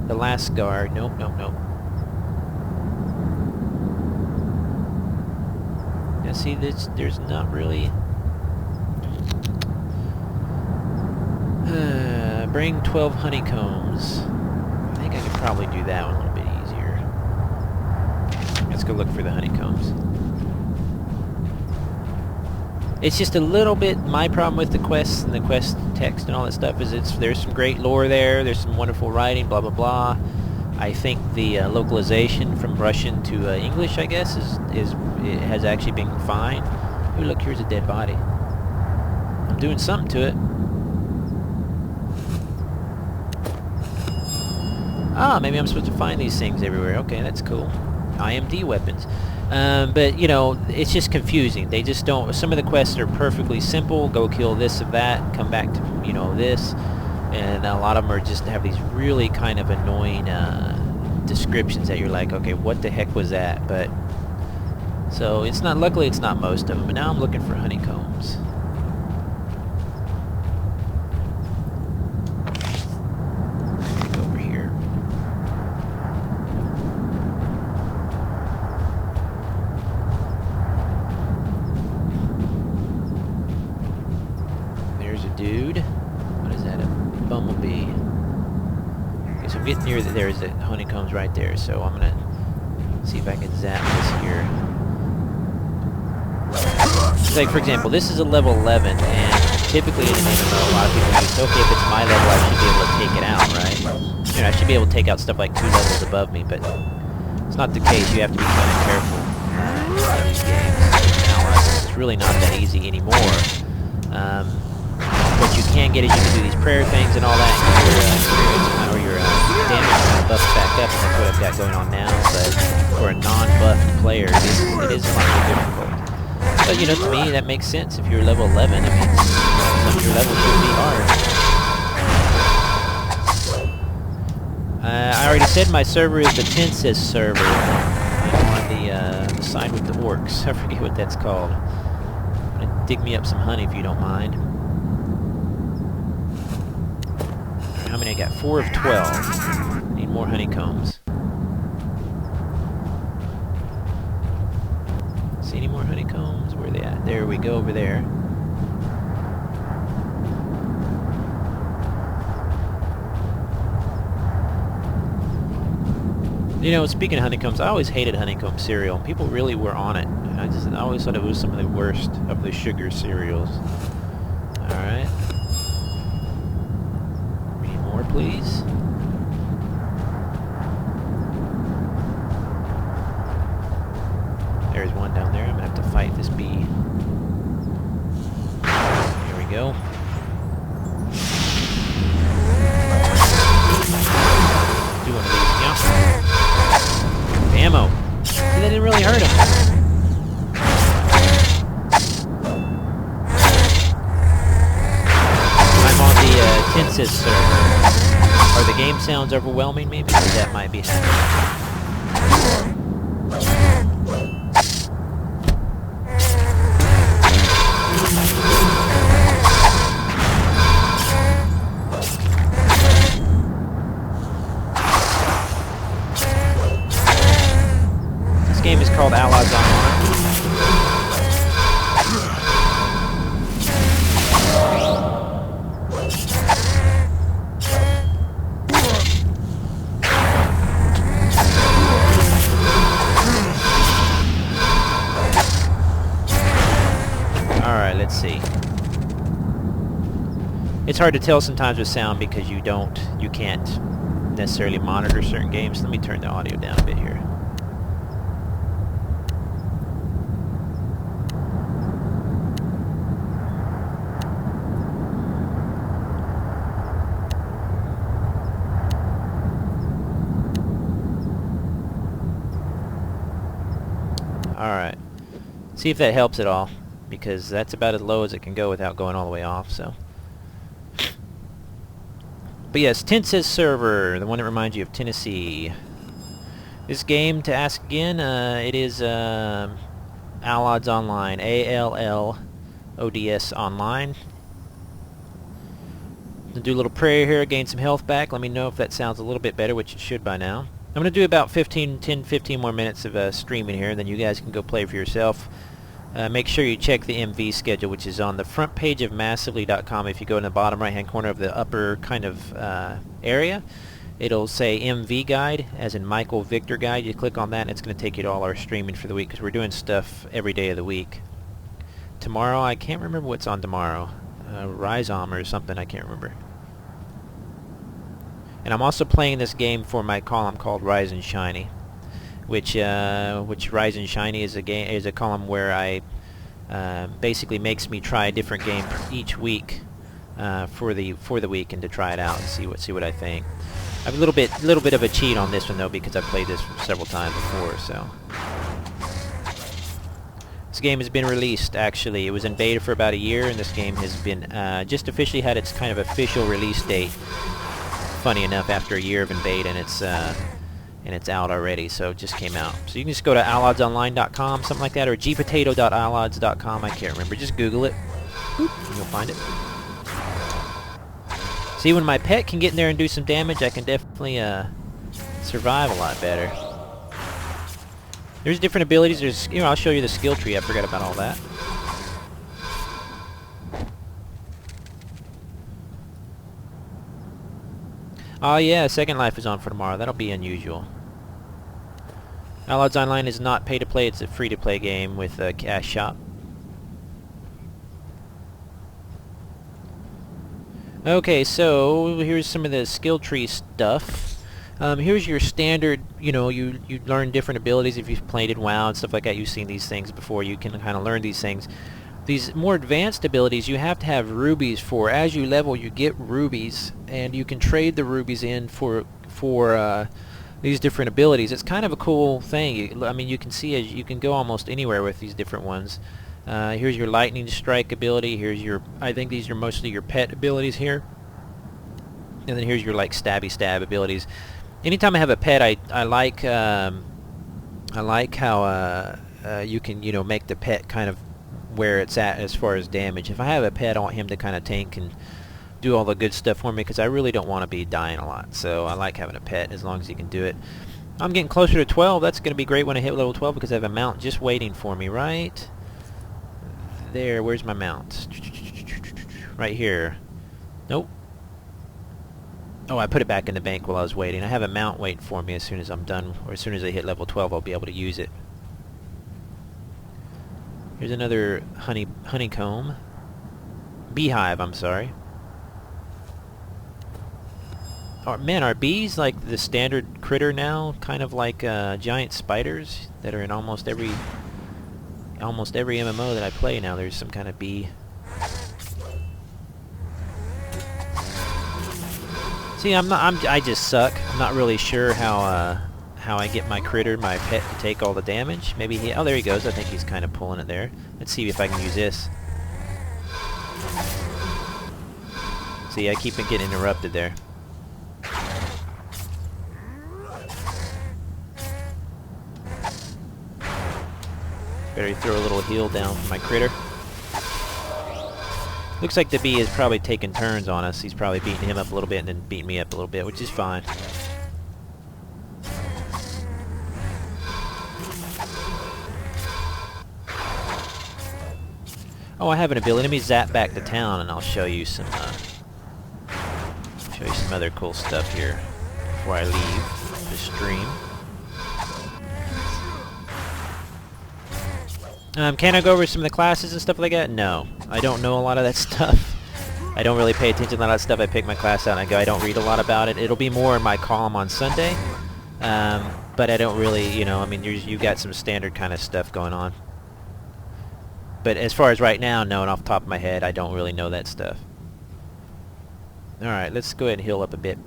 The last guard. Nope. Now see, there's not really... bring 12 honeycombs. I think I could probably do that one a little bit easier. Let's go look for the honeycombs. It's just a little bit, my problem with the quests and the quest text and all that stuff is there's some great lore there, there's some wonderful writing, blah blah blah. I think the localization from Russian to English, I guess, it has actually been fine. Ooh, look, here's a dead body. I'm doing something to it. Ah, maybe I'm supposed to find these things everywhere. Okay, that's cool. IMD weapons. But, it's just confusing. They just don't... Some of the quests are perfectly simple. Go kill this or that. Come back to, this. And a lot of them are just have these really kind of annoying descriptions that you're like, okay, what the heck was that? But... So, it's not... Luckily, it's not most of them. But now I'm looking for honeycombs. Dude, what is that? A bumblebee. Okay, so I'm getting near there's the honeycombs right there, so I'm gonna see if I can zap this here. Like, for example, this is a level 11, and typically in an MMO, a lot of people use, okay, if it's my level, I should be able to take it out, right? I should be able to take out stuff like 2 levels above me, but it's not the case. You have to be kind of careful in these games. Now, it's really not that easy anymore. What you can get is you can do these prayer things and all that, and your damage kind of buffs back up, and that's what I've got going on now. But for a non-buffed player, it is much more difficult. But to me, that makes sense. If you're level 11, some of your levels should be hard. said my server is the Tensis server. I'm on the side with the orcs. I forget what that's called. Dig me up some honey if you don't mind. How many I got? 4 of 12. Need more honeycombs. See any more honeycombs? Where are they at? There we go, over there. You know, speaking of honeycombs, I always hated honeycomb cereal. People really were on it. I always thought it was some of the worst of the sugar cereals. Alright. We need more, please. There's one down there. I'm gonna have to fight this bee. Here we go. Do one of these, yeah. Ammo. See, that didn't really hurt him. I'm on the Tensis server. Are the game sounds overwhelming me? Because that might be happening. This game is called Allods Online. Alright, let's see. It's hard to tell sometimes with sound because you can't necessarily monitor certain games. Let me turn the audio down a bit here. Alright. See if that helps at all, because that's about as low as it can go without going all the way off, so. But yes, Tensis server, the one that reminds you of Tennessee. This game, to ask again, it is Allods Online, A-L-L-O-D-S Online. I'll do a little prayer here, gain some health back. Let me know if that sounds a little bit better, which it should by now. I'm going to do about 10, 15 more minutes of streaming here, then you guys can go play for yourself. Make sure you check the MV schedule, which is on the front page of massively.com. If you go in the bottom right-hand corner of the upper kind of area, it'll say MV Guide, as in Michael Victor Guide. You click on that, and it's going to take you to all our streaming for the week, because we're doing stuff every day of the week. Tomorrow, I can't remember what's on tomorrow. Rhizome or something, I can't remember. And I'm also playing this game for my column called Rise and Shiny, which Rise and Shiny is a column where I basically makes me try a different game each week for the week, and to try it out and see what I think. I have a little bit of a cheat on this one though, because I've played this several times before. So this game has been released. Actually, it was in beta for about a year, and this game has been just officially had its kind of official release date. Funny enough, after a year of in beta, and it's out already, so it just came out. So you can just go to allodsonline.com, something like that, or gpotato.allods.com, I can't remember. Just Google it. Boop, and you'll find it. See, when my pet can get in there and do some damage, I can definitely survive a lot better. There's different abilities. There's, I'll show you the skill tree. I forgot about all that. Oh yeah, Second Life is on for tomorrow. That'll be unusual. Allods Online is not pay to play. It's a free to play game with a cash shop. Okay, so here's some of the skill tree stuff. Here's your standard, you learn different abilities if you've played in WoW and stuff like that. You've seen these things before. You can kind of learn these things. These more advanced abilities you have to have rubies for. As you level, you get rubies, and you can trade the rubies in for these different abilities. It's kind of a cool thing. I mean, you can see you can go almost anywhere with these different ones. Here's your lightning strike ability. Here's your, I think these are mostly your pet abilities here. And then here's your like stabby stab abilities. anytime I have a pet, I like how you can, you know, make the pet kind of where it's at as far as damage. If I have a pet, I want him to kind of tank and do all the good stuff for me, because I really don't want to be dying a lot. So I like having a pet as long as he can do it. I'm getting closer to 12. That's going to be great when I hit level 12, because I have a mount just waiting for me right there. Where's my mount? Right here. Nope. Oh, I put it back in the bank while I was waiting. I have a mount waiting for me. As soon as I'm done, or as soon as I hit level 12, I'll be able to use it. Here's another honeycomb. Beehive, I'm sorry. Man, are bees like the standard critter now? Kind of like giant spiders that are in almost every MMO that I play now. There's some kind of bee. See, I just suck. I'm not really sure how I get my pet to take all the damage. Maybe oh, there he goes. I think he's kind of pulling it there. Let's see if I can use this. See, I keep getting interrupted there. Better throw a little heal down for my critter. Looks like the bee is probably taking turns on us. He's probably beating him up a little bit and then beating me up a little bit, which is fine. Oh, I have an ability. Let me zap back to town and I'll show you some other cool stuff here before I leave the stream. Can I go over some of the classes and stuff like that? No. I don't know a lot of that stuff. I don't really pay attention to a lot of stuff. I pick my class out and I go. I don't read a lot about it. It'll be more in my column on Sunday. But I don't really, you know, I mean, you got some standard kind of stuff going on. But as far as right now, no, and off the top of my head, I don't really know that stuff. Alright, let's go ahead and heal up a bit.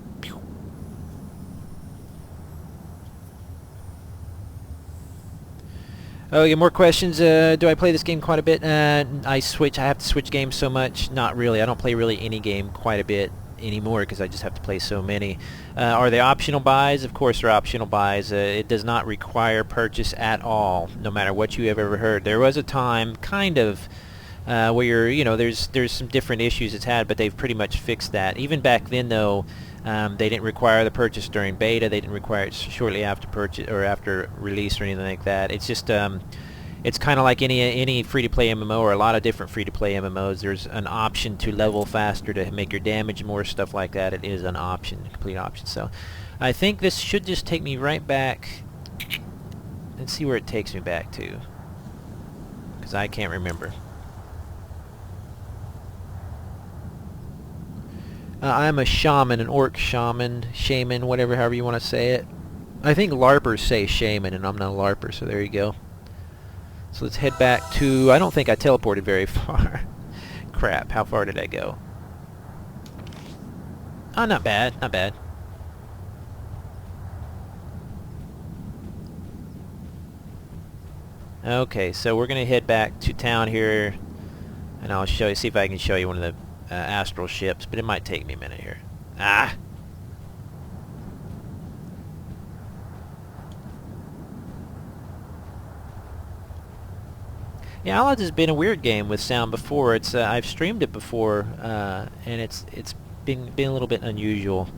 Oh, yeah, more questions. Do I play this game quite a bit? I have to switch games so much. Not really. I don't play really any game quite a bit anymore because I just have to play so many. Are they optional buys? Of course they're optional buys. It does not require purchase at all, no matter what you have ever heard. There was a time, kind of, where there's some different issues it's had, but they've pretty much fixed that. Even back then, though, they didn't require the purchase during beta. They didn't require it shortly after purchase or after release or anything like that. It's just it's kind of like any free-to-play MMO or a lot of different free-to-play MMOs. There's an option to level faster, to make your damage more, stuff like that. It is an option, a complete option. So I think this should just take me right back. Let's see where it takes me back to, because I can't remember. I'm a shaman, an orc shaman, whatever, however you want to say it. I think LARPers say shaman, and I'm not a LARPer, so there you go. So let's head back to... I don't think I teleported very far. Crap, how far did I go? Oh, not bad, not bad. Okay, so we're going to head back to town here, and I'll see if I can show you one of the astral ships, but it might take me a minute here. Ah! Yeah, Allods has been a weird game with sound before. It's I've streamed it before, and it's been a little bit unusual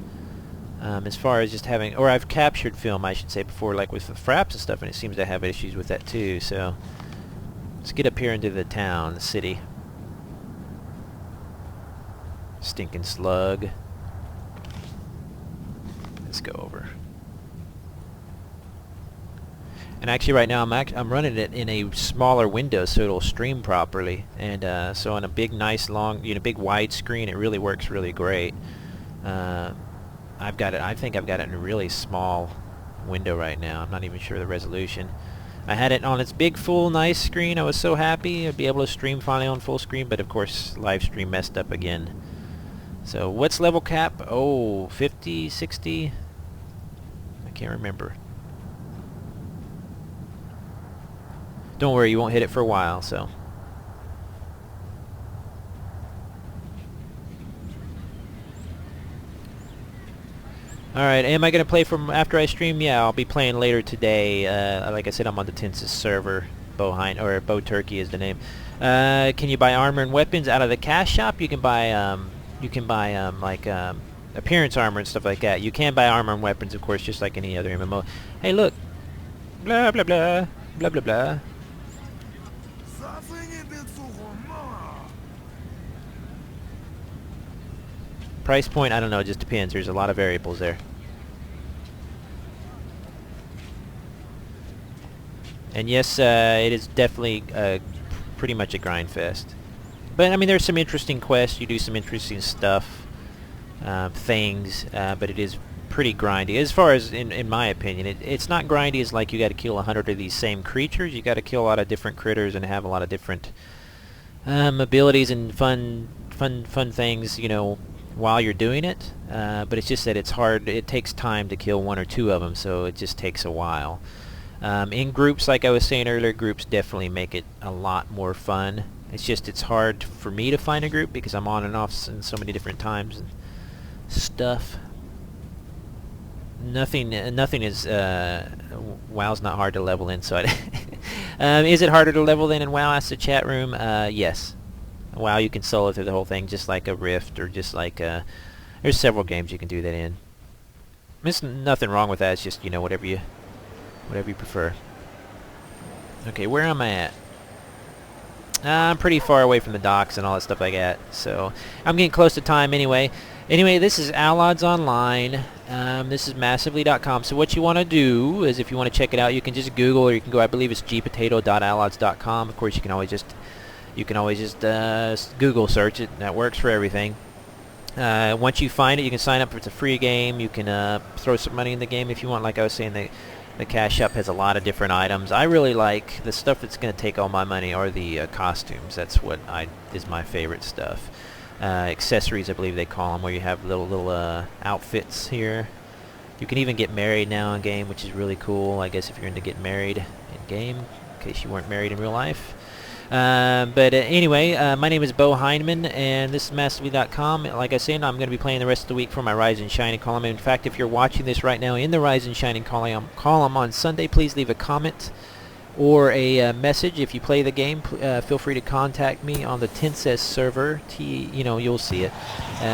as far as just having, or I've captured film, I should say, before, like with the fraps and stuff, and it seems to have issues with that too. So let's get up here into the town, the city. Stinking slug. Let's go over. And actually right now I'm running it in a smaller window so it'll stream properly. And so on a big, nice, long, big wide screen, it really works really great. I think I've got it in a really small window right now. I'm not even sure the resolution. I had it on its big, full, nice screen. I was so happy I'd be able to stream finally on full screen, but of course live stream messed up again. So what's level cap? Oh, 50, 60? I can't remember. Don't worry, you won't hit it for a while, so. Alright, am I going to play from after I stream? Yeah, I'll be playing later today. Like I said, I'm on the Tensis server. Bow Turkey is the name. Can you buy armor and weapons out of the cash shop? You can buy appearance armor and stuff like that. You can buy armor and weapons, of course, just like any other MMO. Hey, look. Blah, blah, blah. Blah, blah, blah. Price point, I don't know, it just depends. There's a lot of variables there. And yes, it is definitely pretty much a grind fest. But I mean, there's some interesting quests. You do some interesting stuff, things, but it is pretty grindy. As far as, in my opinion, it's not grindy as like you got to kill 100 of these same creatures. You got to kill a lot of different critters and have a lot of different abilities and fun things, you know, while you're doing it. But it's just that it's hard. It takes time to kill one or two of them, so it just takes a while. In groups, like I was saying earlier, groups definitely make it a lot more fun. It's just it's hard for me to find a group because I'm on and off in so many different times and stuff. Nothing is WoW's not hard to level in, so is it harder to level in WoW? Asked the chat room. Yes. WoW you can solo through the whole thing, just like a Rift or just like there's several games you can do that in. There's nothing wrong with that. It's just, you know, whatever you prefer. Okay, where am I at? I'm pretty far away from the docks and all that stuff like that, so I'm getting close to time anyway. Anyway, this is Allods Online. This is massively.com. So what you want to do is, if you want to check it out, you can just Google, or you can go, I believe it's gpotato.allods.com. Of course, you can always just Google search it. That works for everything. Once you find it, you can sign up. It's a free game. You can throw some money in the game if you want. Like I was saying, the cash shop has a lot of different items. I really like the stuff that's going to take all my money are the costumes. That's what is my favorite stuff. Accessories, I believe they call them, where you have little outfits here. You can even get married now in game, which is really cool. I guess if you're into getting married in game, in case you weren't married in real life. Anyway, my name is beau-hindman, and this is massively.com. Like I said, I'm going to be playing the rest of the week for my Rise and Shining column. In fact, if you're watching this right now in the Rise and Shining column on Sunday, please leave a comment or a message. If you play the game, feel free to contact me on the Tensis server. You'll see it.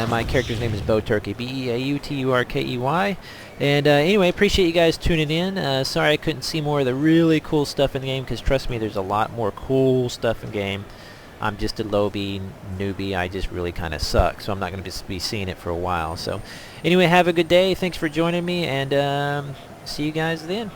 My character's name is Beau Turkey, B-E-A-U-T-U-R-K-E-Y. And anyway, appreciate you guys tuning in. Sorry I couldn't see more of the really cool stuff in the game, because trust me, there's a lot more cool stuff in game. I'm just a lowbie newbie. I just really kind of suck, so I'm not going to be seeing it for a while. So anyway, have a good day. Thanks for joining me, and see you guys then.